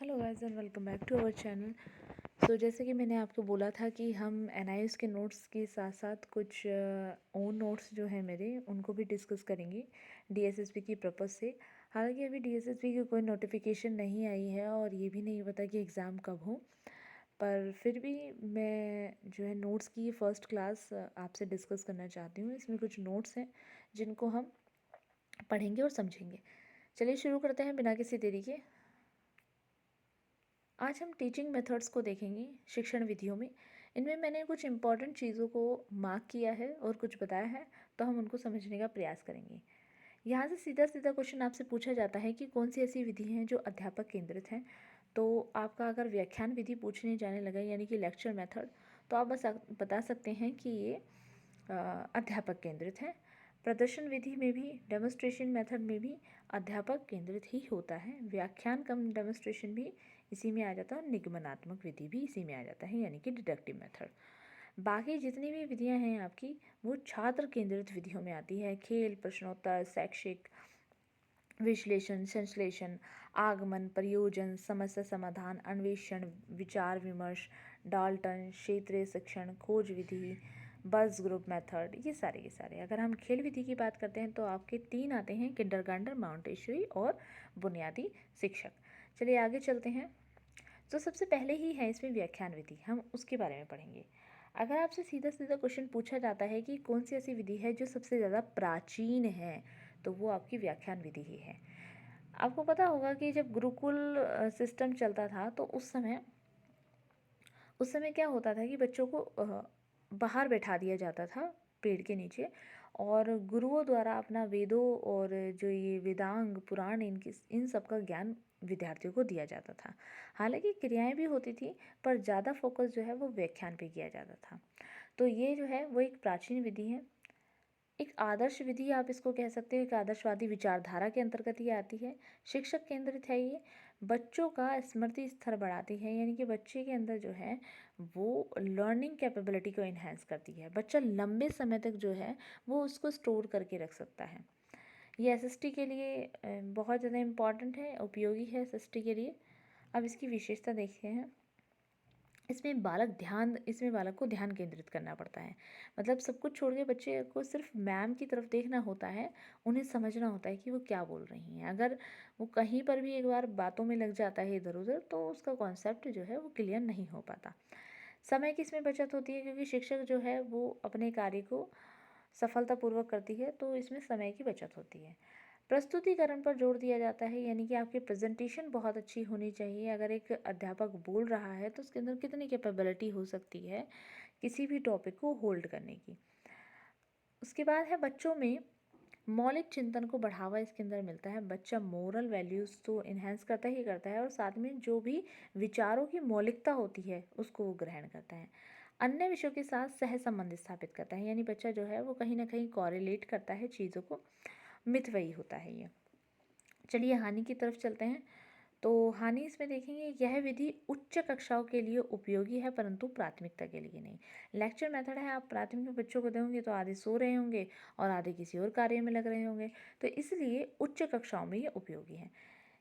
Hello guys and welcome back to our channel. जैसे कि मैंने आपको बोला था कि हम एनआईएस के नोट्स के साथ साथ कुछ ओन नोट्स जो है मेरे उनको भी डिस्कस करेंगे डीएसएसबी की पर्पज़ से। हालांकि अभी डीएसएसबी की कोई नोटिफिकेशन नहीं आई है और ये भी नहीं पता कि एग्ज़ाम कब हो, पर फिर भी मैं जो है नोट्स की फ़र्स्ट क्लास आपसे डिस्कस करना चाहती हूँ। इसमें कुछ नोट्स हैं जिनको हम पढ़ेंगे और समझेंगे। चलिए शुरू करते हैं बिना किसी देरी के। आज हम टीचिंग मेथड्स को देखेंगे शिक्षण विधियों में। इनमें मैंने कुछ इम्पॉर्टेंट चीज़ों को मार्क किया है और कुछ बताया है, तो हम उनको समझने का प्रयास करेंगे। यहाँ से सीधा सीधा क्वेश्चन आपसे पूछा जाता है कि कौन सी ऐसी विधि हैं जो अध्यापक केंद्रित हैं। तो आपका अगर व्याख्यान विधि पूछने जाने लगा यानी कि लेक्चर मेथड, तो आप बस बता सकते हैं कि ये अध्यापक केंद्रित है। प्रदर्शन विधि में भी, डेमोन्स्ट्रेशन मेथड में भी अध्यापक केंद्रित ही होता है। व्याख्यान कम डेमोन्स्ट्रेशन भी इसी में आ जाता है और निगमनात्मक विधि भी इसी में आ जाता है यानी कि डिडक्टिव मेथड। बाकी जितनी भी विधियां हैं आपकी वो छात्र केंद्रित विधियों में आती है। खेल, प्रश्नोत्तर, शैक्षिक, विश्लेषण, संश्लेषण, आगमन, प्रयोजन, समस्या समाधान, अन्वेषण, विचार विमर्श, डाल्टन, क्षेत्रीय शिक्षण, खोज विधि, बस ग्रुप मेथड, ये सारे के सारे। अगर हम खेल विधि की बात करते हैं तो आपके 3 आते हैं, किंडरगार्टन, माउंटेसरी और बुनियादी शिक्षक। चलिए आगे चलते हैं। तो सबसे पहले ही है इसमें व्याख्यान विधि, हम उसके बारे में पढ़ेंगे। अगर आपसे सीधा सीधा क्वेश्चन पूछा जाता है कि कौन सी ऐसी विधि है जो सबसे ज़्यादा प्राचीन है, तो वो आपकी व्याख्यान विधि ही है। आपको पता होगा कि जब गुरुकुल सिस्टम चलता था तो उस समय क्या होता था कि बच्चों को बाहर बैठा दिया जाता था पेड़ के नीचे, और गुरुओं द्वारा अपना वेदों और जो ये वेदांग पुराण इन सब का ज्ञान विद्यार्थियों को दिया जाता था। हालांकि क्रियाएं भी होती थी, पर ज़्यादा फोकस जो है वो व्याख्यान पे किया जाता था। तो ये जो है वो एक प्राचीन विधि है, एक आदर्श विधि आप इसको कह सकते हो। एक आदर्शवादी विचारधारा के अंतर्गत ये आती है। शिक्षक केंद्रित है ये। बच्चों का स्मृति स्तर बढ़ाती है, यानी कि बच्चे के अंदर जो है वो लर्निंग कैपेबिलिटी को इन्हेंस करती है। बच्चा लंबे समय तक जो है वो उसको स्टोर करके रख सकता है। ये एसएसटी के लिए बहुत ज़्यादा इम्पॉर्टेंट है, उपयोगी है एसएसटी के लिए। अब इसकी विशेषता देखते हैं। इसमें बालक को ध्यान केंद्रित करना पड़ता है। मतलब सब कुछ छोड़ के बच्चे को सिर्फ मैम की तरफ देखना होता है, उन्हें समझना होता है कि वो क्या बोल रही हैं। अगर वो कहीं पर भी एक बार बातों में लग जाता है इधर उधर, तो उसका कॉन्सेप्ट जो है वो क्लियर नहीं हो पाता। समय की इसमें बचत होती है, क्योंकि शिक्षक जो है वो अपने कार्य को सफलतापूर्वक करती है, तो इसमें समय की बचत होती है। प्रस्तुतिकरण पर जोर दिया जाता है, यानी कि आपकी प्रेजेंटेशन बहुत अच्छी होनी चाहिए। अगर एक अध्यापक बोल रहा है तो उसके अंदर कितनी कैपेबिलिटी हो सकती है किसी भी टॉपिक को होल्ड करने की। उसके बाद है बच्चों में मौलिक चिंतन को बढ़ावा इसके अंदर मिलता है। बच्चा मोरल वैल्यूज़ तो इन्हेंस करता ही करता है, और साथ में जो भी विचारों की मौलिकता होती है उसको वो ग्रहण करता है। अन्य विषयों के साथ सह संबंध स्थापित करता है, यानी बच्चा जो है वो कहीं ना कहीं कॉरिलेट करता है चीज़ों को, मितव्ययी होता है ये। चलिए हानि की तरफ चलते हैं। तो हानि इसमें देखेंगे, यह विधि उच्च कक्षाओं के लिए उपयोगी है परंतु प्राथमिकता के लिए नहीं। लेक्चर मेथड है, आप प्राथमिक में बच्चों को देंगे तो आधे सो रहे होंगे और आधे किसी और कार्य में लग रहे होंगे, तो इसलिए उच्च कक्षाओं में ये उपयोगी है।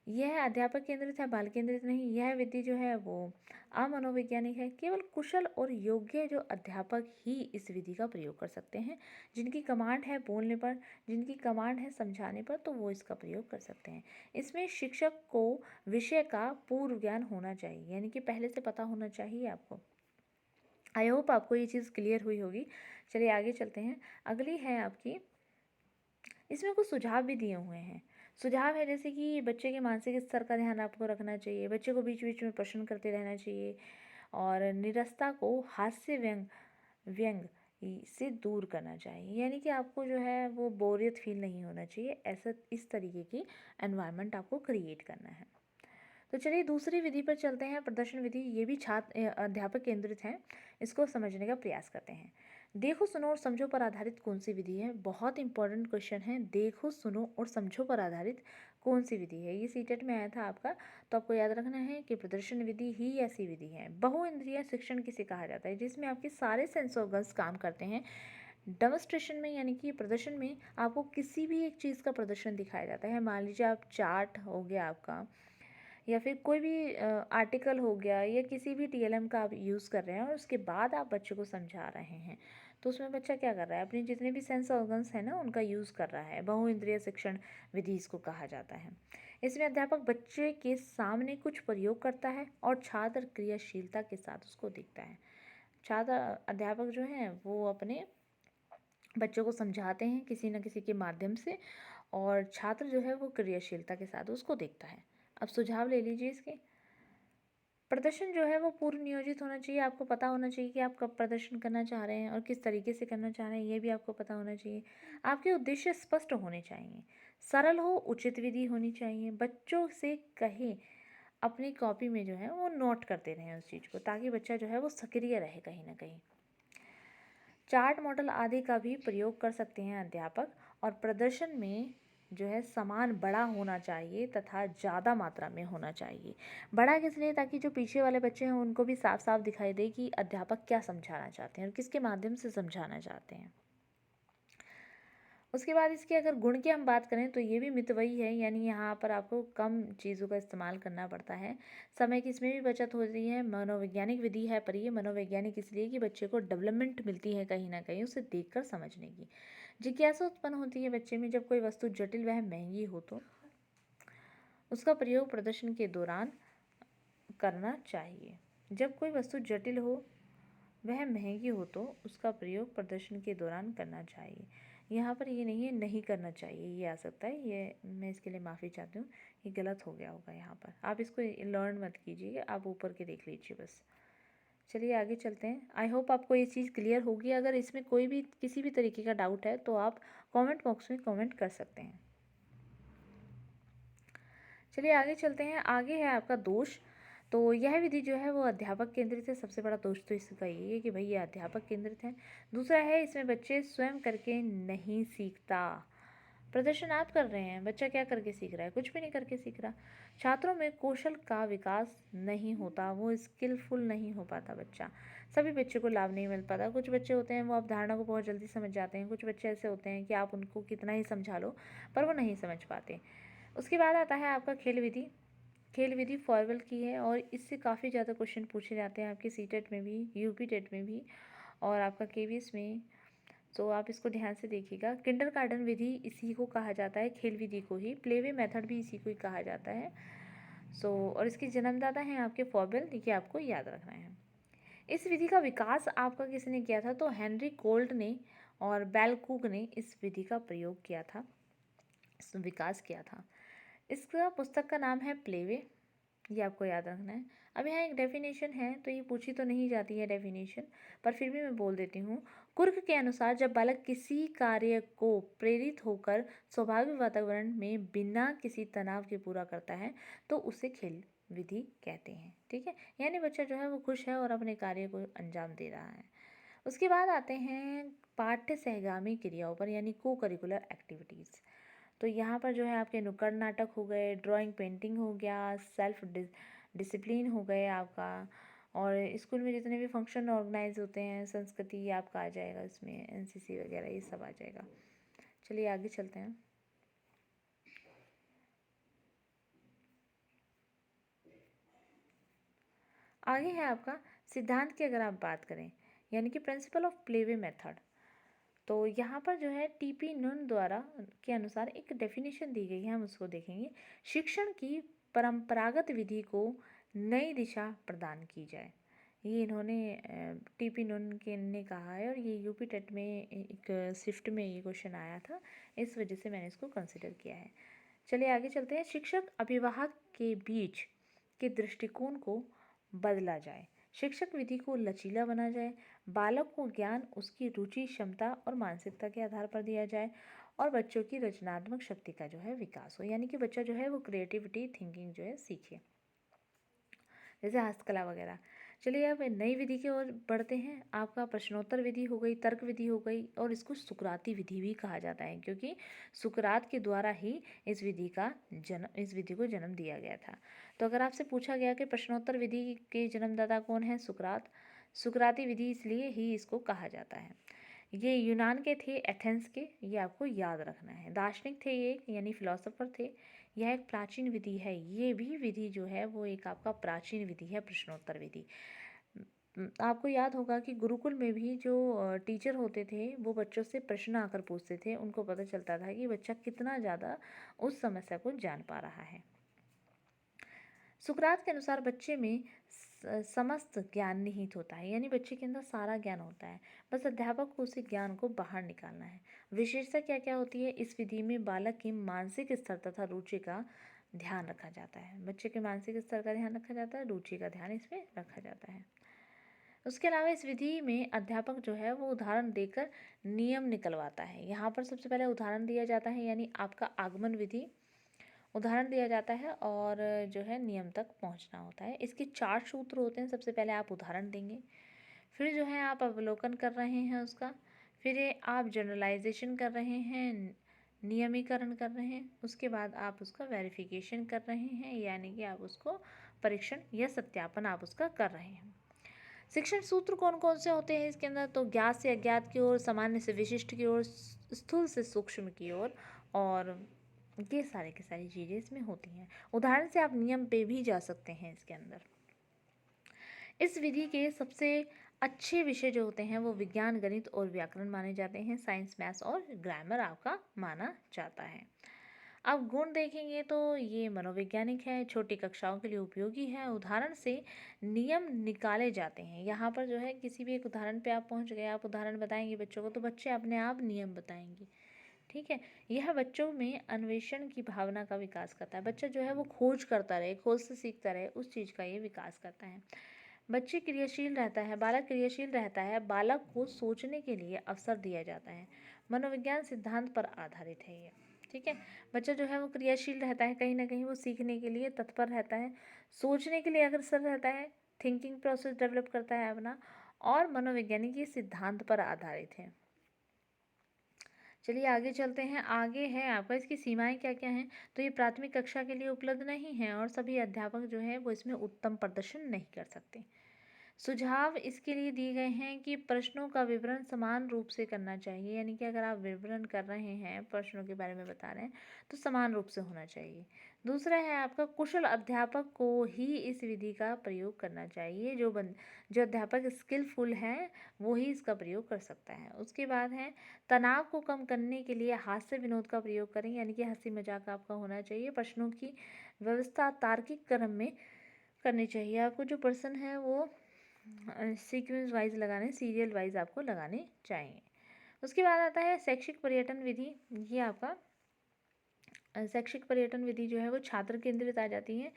यह अध्यापक केंद्रित है, बाल केंद्रित नहीं। यह विधि जो है वो अमनोवैज्ञानिक है। केवल कुशल और योग्य जो अध्यापक ही इस विधि का प्रयोग कर सकते हैं। जिनकी कमांड है बोलने पर, जिनकी कमांड है समझाने पर, तो वो इसका प्रयोग कर सकते हैं। इसमें शिक्षक को विषय का पूर्व ज्ञान होना चाहिए, यानी कि पहले से पता होना चाहिए आपको। आई होप आपको ये चीज़ क्लियर हुई होगी। चलिए आगे चलते हैं। अगली है आपकी, इसमें कुछ सुझाव भी दिए हुए हैं। सुझाव है जैसे कि बच्चे के मानसिक स्तर का ध्यान आपको रखना चाहिए, बच्चे को बीच बीच में प्रश्न करते रहना चाहिए, और निरस्ता को हास्य व्यंग व्यंग से दूर करना चाहिए, यानी कि आपको जो है वो बोरियत फील नहीं होना चाहिए। ऐसा इस तरीके की एनवायरनमेंट आपको क्रिएट करना है। तो चलिए दूसरी विधि पर चलते हैं, प्रदर्शन विधि। ये भी छात्र अध्यापक केंद्रित है, इसको समझने का प्रयास करते हैं। देखो, सुनो और समझो पर आधारित कौन सी विधि है? बहुत इंपॉर्टेंट क्वेश्चन है। देखो, सुनो और समझो पर आधारित कौन सी विधि है? ये सीटेट में आया था आपका, तो आपको याद रखना है कि प्रदर्शन विधि ही ऐसी विधि है। बहु इंद्रिय शिक्षण किसे कहा जाता है? जिसमें आपके सारे सेंस ऑर्गन्स काम करते हैं। डेमोन्स्ट्रेशन में यानी कि प्रदर्शन में आपको किसी भी एक चीज़ का प्रदर्शन दिखाया जाता है। मान लीजिए आप चार्ट हो गया आपका, या फिर कोई भी आर्टिकल हो गया या किसी भी टीएलएम का आप यूज़ कर रहे हैं और उसके बाद आप बच्चे को समझा रहे हैं, तो उसमें बच्चा क्या कर रहा है, अपने जितने भी सेंस ऑर्गन्स हैं ना उनका यूज़ कर रहा है। बहुइंद्रिय शिक्षण विधि इसको कहा जाता है। इसमें अध्यापक बच्चे के सामने कुछ प्रयोग करता है और छात्र क्रियाशीलता के साथ उसको देखता है। छात्र अध्यापक जो हैं वो अपने बच्चों को समझाते हैं किसी न किसी के माध्यम से, और छात्र जो है वो क्रियाशीलता के साथ उसको देखता है। अब सुझाव ले लीजिए इसके। प्रदर्शन जो है वो पूर्व नियोजित होना चाहिए। आपको पता होना चाहिए कि आप कब प्रदर्शन करना चाह रहे हैं और किस तरीके से करना चाह रहे हैं, ये भी आपको पता होना चाहिए। आपके उद्देश्य स्पष्ट होने चाहिए, सरल हो, उचित विधि होनी चाहिए। बच्चों से कहें अपनी कॉपी में जो है वो नोट करते रहें उस चीज़ को, ताकि बच्चा जो है वो सक्रिय रहे कहीं ना कहीं। चार्ट मॉडल आदि का भी प्रयोग कर सकते हैं अध्यापक। और प्रदर्शन में जो है सामान बड़ा होना चाहिए तथा ज़्यादा मात्रा में होना चाहिए। बड़ा किस लिए, ताकि जो पीछे वाले बच्चे हैं उनको भी साफ साफ दिखाई दे कि अध्यापक क्या समझाना चाहते हैं और किसके माध्यम से समझाना चाहते हैं। उसके बाद इसके अगर गुण की हम बात करें तो ये भी मितव्ययी है, यानी यहाँ पर आपको कम चीज़ों का इस्तेमाल करना पड़ता है। समय की इसमें भी बचत हो रही है। मनोवैज्ञानिक विधि है, पर ये मनोवैज्ञानिक इसलिए कि बच्चे को डेवलपमेंट मिलती है कहीं ना कहीं उसे देखकर समझने की। जिज्ञासा उत्पन्न होती है बच्चे में। जब कोई वस्तु जटिल वह महंगी हो तो उसका प्रयोग प्रदर्शन के दौरान करना चाहिए। जब कोई वस्तु जटिल हो वह महंगी हो तो उसका प्रयोग प्रदर्शन के दौरान करना चाहिए। यहाँ पर ये नहीं है नहीं करना चाहिए, ये आ सकता है, ये मैं इसके लिए माफ़ी चाहती हूँ, ये गलत हो गया होगा यहाँ पर। आप इसको लर्न मत कीजिए, आप ऊपर के देख लीजिए बस। चलिए आगे चलते हैं। आई होप आपको ये चीज़ क्लियर होगी। अगर इसमें कोई भी किसी भी तरीके का डाउट है तो आप कमेंट बॉक्स में कमेंट कर सकते हैं। चलिए आगे चलते हैं। आगे है आपका दोष। तो यह विधि जो है वो अध्यापक केंद्रित है। सबसे बड़ा दोष तो इसका ये है कि भाई ये अध्यापक केंद्रित है। दूसरा है इसमें बच्चे स्वयं करके नहीं सीखता। प्रदर्शन आप कर रहे हैं, बच्चा क्या करके सीख रहा है, कुछ भी नहीं करके सीख रहा। छात्रों में कौशल का विकास नहीं होता, वो स्किलफुल नहीं हो पाता बच्चा। सभी बच्चों को लाभ नहीं मिल पाता। कुछ बच्चे होते हैं वो अवधारणा को बहुत जल्दी समझ जाते हैं, कुछ बच्चे ऐसे होते हैं कि आप उनको कितना ही समझा लो पर वो नहीं समझ पाते। उसके बाद आता है आपका खेल विधि। खेल विधि फॉर्मल की है और इससे काफ़ी ज़्यादा क्वेश्चन पूछे जाते हैं आपके सीटेट में भी, यूपी टेट में भी और आपका केवीएस में। तो आप इसको ध्यान से देखिएगा। किंडरगार्टन विधि इसी को कहा जाता है, खेल विधि को ही। प्लेवे मेथड भी इसी को ही कहा जाता है। और इसके जन्मदाता हैं आपके फॉर्बेल, ये आपको याद रखना है। इस विधि का विकास आपका किसने किया था, तो हेनरी कोल्ट ने और बेल कुक ने इस विधि का प्रयोग किया था, विकास किया था। इसका पुस्तक का नाम है प्लेवे, ये आपको याद रखना है। अब यहाँ एक डेफिनेशन है, तो ये पूछी तो नहीं जाती है डेफिनेशन, पर फिर भी मैं बोल देती हूँ। कुर्क के अनुसार जब बालक किसी कार्य को प्रेरित होकर स्वाभाविक वातावरण में बिना किसी तनाव के पूरा करता है तो उसे खेल विधि कहते हैं। ठीक है, यानी बच्चा जो है वो खुश है और अपने कार्य को अंजाम दे रहा है। उसके बाद आते हैं पाठ्य सहगामी क्रियाओं पर, यानी को करिकुलर एक्टिविटीज़। तो यहाँ पर जो है आपके नुक्कड़ नाटक हो गए, ड्राइंग पेंटिंग हो गया, सेल्फ डिसिप्लिन हो गए आपका, और स्कूल में जितने भी फंक्शन ऑर्गेनाइज होते हैं, संस्कृति आपका आ जाएगा इसमें, एनसीसी वगैरह ये सब आ जाएगा। चलिए आगे चलते हैं। आगे है आपका सिद्धांत की अगर आप बात करें, यानी कि प्रिंसिपल ऑफ प्लेवे मेथड। तो यहाँ पर जो है टीपी नुन द्वारा के अनुसार एक डेफिनेशन दी गई है, हम उसको देखेंगे। शिक्षण की परंपरागत विधि को नई दिशा प्रदान की जाए, ये इन्होंने टीपी नुन के ने कहा है, और ये यूपी टेट में एक शिफ्ट में ये क्वेश्चन आया था, इस वजह से मैंने इसको कंसिडर किया है। चलिए आगे चलते हैं। शिक्षक अभिभावक के बीच के दृष्टिकोण को बदला जाए, शिक्षक विधि को लचीला बना जाए, बालक को ज्ञान उसकी रुचि, क्षमता और मानसिकता के आधार पर दिया जाए, और बच्चों की रचनात्मक शक्ति का जो है विकास हो, यानी कि बच्चा जो है वो क्रिएटिविटी थिंकिंग जो है सीखे, जैसे हस्तकला वगैरह। चलिए अब नई विधि की ओर बढ़ते हैं। आपका प्रश्नोत्तर विधि हो गई, तर्क विधि हो गई, और इसको सुकराती विधि भी कहा जाता है, क्योंकि सुकरात के द्वारा ही इस विधि को जन्म दिया गया था। तो अगर आपसे पूछा गया कि प्रश्नोत्तर विधि के जन्मदाता कौन है, सुकरात। सुकराती विधि इसलिए ही इसको कहा जाता है। ये यूनान के थे, एथेंस के, ये आपको याद रखना है। दार्शनिक थे ये, यानी फिलोसोफर थे। यह एक प्राचीन विधि है। ये भी विधि जो है वो एक आपका प्राचीन विधि है, प्रश्नोत्तर विधि। आपको याद होगा कि गुरुकुल में भी जो टीचर होते थे वो बच्चों से प्रश्न आकर पूछते थे, उनको पता चलता था कि बच्चा कितना ज़्यादा उस समस्या को जान पा रहा है। सुकरात के अनुसार बच्चे में समस्त ज्ञान निहित होता है, यानी बच्चे के अंदर सारा ज्ञान होता है, बस अध्यापक को उसी ज्ञान को बाहर निकालना है। विशेषता क्या क्या होती है? इस विधि में बालक के मानसिक स्तर तथा रुचि का ध्यान रखा जाता है। बच्चे के मानसिक स्तर का ध्यान रखा जाता है, रुचि का ध्यान इसमें रखा जाता है। उसके अलावा इस विधि में अध्यापक जो है वो उदाहरण देकर नियम निकलवाता है। यहाँ पर सबसे पहले उदाहरण दिया जाता है, यानी आपका आगमन विधि, उदाहरण दिया जाता है और जो है नियम तक पहुँचना होता है। इसके 4 सूत्र होते हैं। सबसे पहले आप उदाहरण देंगे, फिर जो है आप अवलोकन कर रहे हैं उसका, फिर ये आप जनरलाइजेशन कर रहे हैं, नियमीकरण कर रहे हैं, उसके बाद आप उसका वेरिफिकेशन कर रहे हैं, यानी कि आप उसको परीक्षण या सत्यापन आप उसका कर रहे हैं। शिक्षण सूत्र कौन कौन से होते हैं इसके अंदर? तो ज्ञात से अज्ञात की ओर, सामान्य से विशिष्ट की ओर, स्थूल से सूक्ष्म की ओर, और ये सारे की सारी चीज़ें इसमें होती हैं। उदाहरण से आप नियम पे भी जा सकते हैं इसके अंदर। इस विधि के सबसे अच्छे विषय जो होते हैं वो विज्ञान, गणित और व्याकरण माने जाते हैं। साइंस, मैथ्स और ग्रामर आपका माना जाता है। अब गुण देखेंगे तो ये मनोवैज्ञानिक है, छोटी कक्षाओं के लिए उपयोगी है, उदाहरण से नियम निकाले जाते हैं। यहाँ पर जो है किसी भी एक उदाहरण पे आप पहुँच गए, आप उदाहरण बताएंगे बच्चों को, तो बच्चे अपने आप नियम बताएंगे। ठीक है, यह बच्चों में अन्वेषण की भावना का विकास करता है। बच्चा जो है वो खोज करता रहे, खोज से सीखता रहे, उस चीज़ का ये विकास करता है। बच्चे क्रियाशील रहता है, बालक क्रियाशील रहता है, बालक को सोचने के लिए अवसर दिया जाता है। मनोविज्ञान सिद्धांत पर आधारित है ये। ठीक है, बच्चा जो है वो क्रियाशील रहता है, कहीं ना कहीं वो सीखने के लिए तत्पर रहता है, सोचने के लिए अग्रसर रहता है, थिंकिंग प्रोसेस डेवलप करता है अपना, और मनोवैज्ञानिक ये सिद्धांत पर आधारित है। चलिए आगे चलते हैं। आगे है आपका इसकी सीमाएं क्या क्या हैं। तो ये प्राथमिक कक्षा के लिए उपलब्ध नहीं है और सभी अध्यापक जो है वो इसमें उत्तम प्रदर्शन नहीं कर सकते। सुझाव इसके लिए दिए गए हैं कि प्रश्नों का विवरण समान रूप से करना चाहिए, यानी कि अगर आप विवरण कर रहे हैं, प्रश्नों के बारे में बता रहे हैं, तो समान रूप से होना चाहिए। दूसरा है आपका कुशल अध्यापक को ही इस विधि का प्रयोग करना चाहिए। जो अध्यापक स्किलफुल है वो ही इसका प्रयोग कर सकता है। उसके बाद है तनाव को कम करने के लिए हास्य विनोद का प्रयोग करें, यानी कि हंसी मजाक आपका होना चाहिए। प्रश्नों की व्यवस्था तार्किक क्रम में करनी चाहिए। आपको जो प्रश्न है वो सीक्वेंस वाइज लगाने, सीरियल वाइज आपको लगाने चाहिए। उसके बाद आता है शैक्षिक पर्यटन विधि। ये आपका शैक्षिक पर्यटन विधि जो है वो छात्र केंद्रित आ जाती है।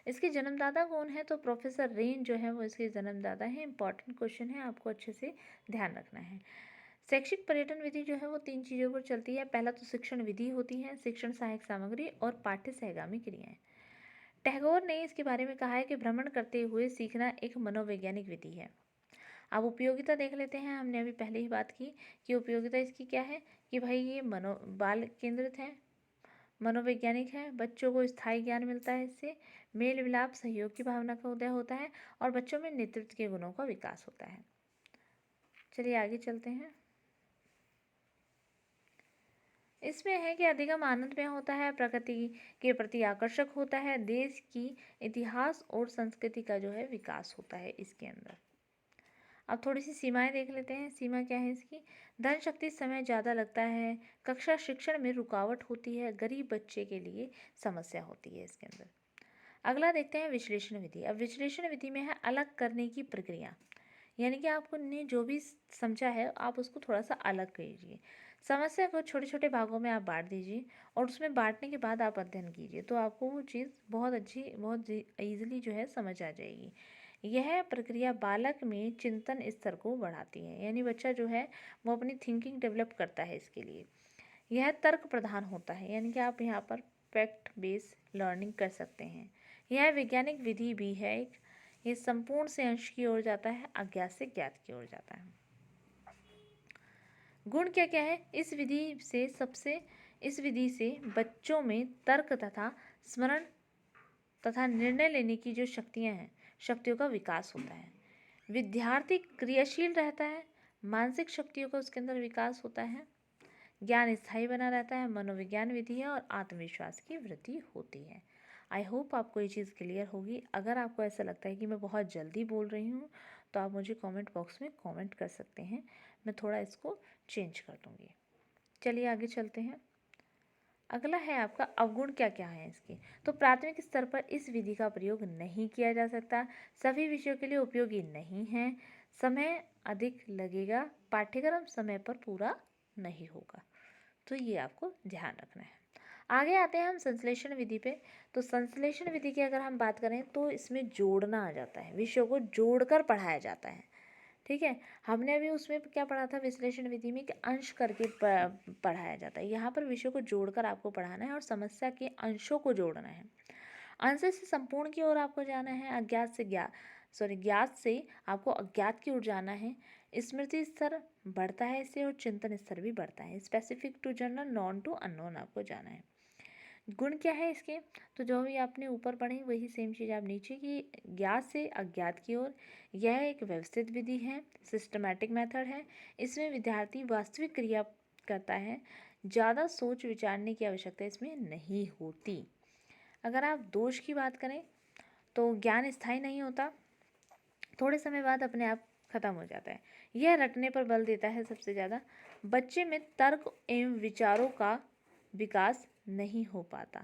इसके जन्मदाता कौन है? तो प्रोफेसर रेन जो है वो इसके जन्मदाता है। इंपॉर्टेंट क्वेश्चन है, आपको अच्छे से ध्यान रखना है। शैक्षिक पर्यटन विधि जो है वो 3 चीज़ों पर चलती है। पहला तो शिक्षण विधि होती है, शिक्षण सहायक सामग्री और पाठ्य सहगामी क्रियाएं। टैगोर ने इसके बारे में कहा है कि भ्रमण करते हुए सीखना एक मनोवैज्ञानिक विधि है। अब उपयोगिता देख लेते हैं। हमने अभी पहले ही बात की कि उपयोगिता इसकी क्या है कि भाई ये बाल केंद्रित है, मनोवैज्ञानिक है, बच्चों को स्थायी ज्ञान मिलता है इससे, मेल मिलाप सहयोग की भावना का उदय होता है और बच्चों में नेतृत्व के गुणों का विकास होता है। चलिए आगे चलते हैं। इसमें है कि अधिगम आनंदमय होता है, प्रकृति के प्रति आकर्षक होता है, देश की इतिहास और संस्कृति का जो है विकास होता है इसके अंदर। अब थोड़ी सी सीमाएं देख लेते हैं। सीमा क्या है इसकी? धन शक्ति समय ज़्यादा लगता है, कक्षा शिक्षण में रुकावट होती है, गरीब बच्चे के लिए समस्या होती है इसके अंदर। अगला देखते हैं विश्लेषण विधि। अब विश्लेषण विधि में है अलग करने की प्रक्रिया, यानी कि आपको ने जो भी समझा है आप उसको थोड़ा सा अलग कीजिए। समस्या को छोटे छोटे भागों में आप बांट दीजिए और उसमें बांटने के बाद आप अध्ययन कीजिए, तो आपको वो चीज़ बहुत अच्छी, बहुत ईजिली जो है समझ आ जाएगी। यह प्रक्रिया बालक में चिंतन स्तर को बढ़ाती है, यानी बच्चा जो है वो अपनी थिंकिंग डेवलप करता है इसके लिए। यह तर्क प्रधान होता है, यानी कि आप यहाँ पर फैक्ट बेस लर्निंग कर सकते हैं। यह वैज्ञानिक विधि भी है एक। ये संपूर्ण से अंश की ओर जाता है, अज्ञात से ज्ञात की ओर जाता है। गुण क्या क्या है इस विधि से बच्चों में तर्क तथा स्मरण तथा निर्णय लेने की जो शक्तियों का विकास होता है। विद्यार्थी क्रियाशील रहता है, मानसिक शक्तियों का उसके अंदर विकास होता है। ज्ञान स्थायी बना रहता है, मनोविज्ञान विधि है और आत्मविश्वास की वृद्धि होती है। आई होप आपको ये चीज़ क्लियर होगी। अगर आपको ऐसा लगता है कि मैं बहुत जल्दी बोल रही हूँ तो आप मुझे कमेंट बॉक्स में कमेंट कर सकते हैं, मैं थोड़ा इसको चेंज कर दूँगी। चलिए आगे चलते हैं। अगला है आपका अवगुण क्या क्या है इसके। तो प्राथमिक स्तर पर इस विधि का प्रयोग नहीं किया जा सकता, सभी विषयों के लिए उपयोगी नहीं है, समय अधिक लगेगा, पाठ्यक्रम समय पर पूरा नहीं होगा। तो ये आपको ध्यान रखना है। आगे आते हैं हम संश्लेषण विधि पे। तो संश्लेषण विधि की अगर हम बात करें तो इसमें जोड़ना आ जाता है, विषयों को जोड़कर पढ़ाया जाता है। ठीक है, हमने अभी उसमें क्या पढ़ा था विश्लेषण विधि में कि अंश करके पढ़ाया जाता है। यहाँ पर विषयों को जोड़कर आपको पढ़ाना है और समस्या के अंशों को जोड़ना है। अंश से संपूर्ण की ओर आपको जाना है, ज्ञात से आपको अज्ञात की ओर जाना है। स्मृति स्तर बढ़ता है इससे और चिंतन स्तर भी बढ़ता है। Specific to general, known to unknown आपको जाना है। गुण क्या है इसके, तो जो भी आपने ऊपर पढ़ी वही सेम चीज़ आप नीचे की, ज्ञात से अज्ञात की ओर। यह एक व्यवस्थित विधि है, सिस्टमैटिक मेथड है। इसमें विद्यार्थी वास्तविक क्रिया करता है, ज़्यादा सोच विचारने की आवश्यकता इसमें नहीं होती। अगर आप दोष की बात करें तो ज्ञान स्थायी नहीं होता, थोड़े समय बाद अपने आप खत्म हो जाता है। यह रटने पर बल देता है सबसे ज़्यादा। बच्चे में तर्क एवं विचारों का विकास नहीं हो पाता।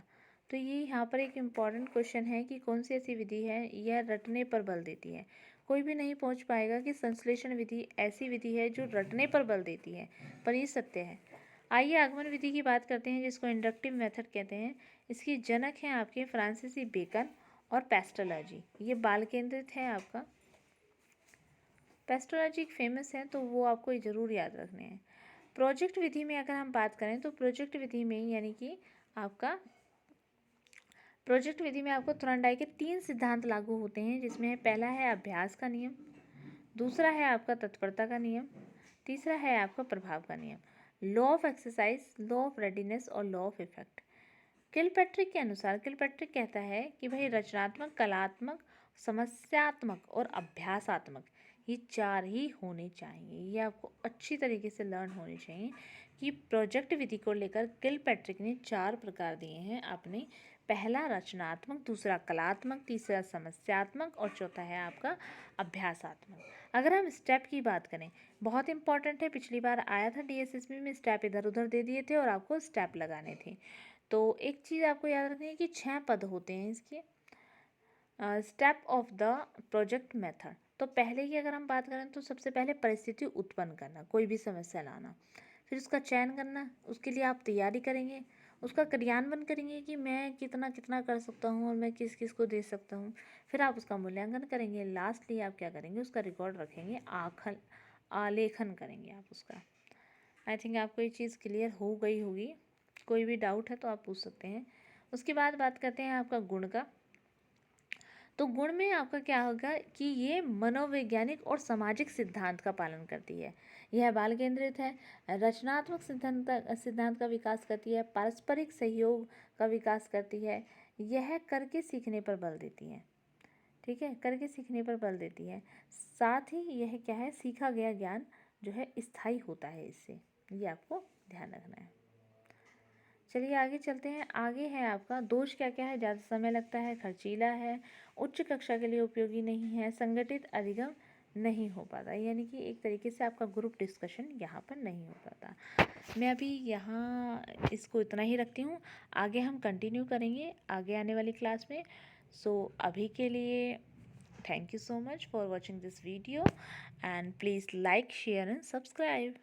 तो ये यहाँ पर एक इम्पॉर्टेंट क्वेश्चन है कि कौन सी ऐसी विधि है यह रटने पर बल देती है। कोई भी नहीं पहुँच पाएगा कि संश्लेषण विधि ऐसी विधि है जो रटने पर बल देती है, पर ये सत्य है। आइए आगमन विधि की बात करते हैं, जिसको इंडक्टिव मेथड कहते हैं। इसकी जनक हैं आपके फ्रांसीसी बेकन और पेस्टोलॉजी। ये बाल केंद्रित है आपका। पेस्टोलॉजी फेमस है तो वो आपको ज़रूर याद रखने हैं। प्रोजेक्ट विधि में अगर हम बात करें तो प्रोजेक्ट विधि में यानी कि आपका प्रोजेक्ट विधि में आपको थॉर्नडाइक के 3 सिद्धांत लागू होते हैं, जिसमें पहला है अभ्यास का नियम, दूसरा है आपका तत्परता का नियम, तीसरा है आपका प्रभाव का नियम। Law of exercise, law of readiness और लॉ ऑफ इफेक्ट। किलपैट्रिक के अनुसार किलपैट्रिक कहता है कि भाई रचनात्मक, कलात्मक, समस्यात्मक और अभ्यासात्मक ये 4 ही होने चाहिए। ये आपको अच्छी तरीके से लर्न होने चाहिए कि प्रोजेक्ट विधि को लेकर किलपैट्रिक ने 4 प्रकार दिए हैं अपने। पहला रचनात्मक, दूसरा कलात्मक, तीसरा समस्यात्मक और चौथा है आपका अभ्यासात्मक। अगर हम स्टेप की बात करें, बहुत इंपॉर्टेंट है, पिछली बार आया था डीएसएसबी में, स्टेप इधर उधर दे दिए थे और आपको स्टेप लगाने थे। तो एक चीज़ आपको याद रखनी है कि 6 पद होते हैं इसके। Step of the project method. तो पहले की अगर हम बात करें तो सबसे पहले परिस्थिति उत्पन्न करना, कोई भी समस्या लाना, फिर उसका चयन करना, उसके लिए आप तैयारी करेंगे, उसका क्रियान्वयन करेंगे कि मैं कितना कितना कर सकता हूँ और मैं किस किस को दे सकता हूँ, फिर आप उसका मूल्यांकन करेंगे, लास्टली आप क्या करेंगे उसका रिकॉर्ड रखेंगे, आलेखन करेंगे आप उसका। आई थिंक आपको ये चीज़ क्लियर हो गई होगी। कोई भी डाउट है तो आप पूछ सकते हैं। उसके बाद बात करते हैं आपका गुण का। तो गुण में आपका क्या होगा कि ये मनोवैज्ञानिक और सामाजिक सिद्धांत का पालन करती है, यह बाल केंद्रित है, रचनात्मक सिद्धांत का विकास करती है, पारस्परिक सहयोग का विकास करती है, यह करके सीखने पर बल देती है। ठीक है, करके सीखने पर बल देती है। साथ ही यह क्या है, सीखा गया ज्ञान जो है स्थायी होता है इससे, ये आपको ध्यान रखना है। चलिए आगे चलते हैं। आगे है आपका दोष क्या क्या है, ज़्यादा समय लगता है, खर्चीला है, उच्च कक्षा के लिए उपयोगी नहीं है, संगठित अधिगम नहीं हो पाता, यानी कि एक तरीके से आपका ग्रुप डिस्कशन यहाँ पर नहीं हो पाता। मैं अभी यहाँ इसको इतना ही रखती हूँ, आगे हम कंटिन्यू करेंगे आगे आने वाली क्लास में। सो अभी के लिए thank you so much for watching this video and please like, share and subscribe.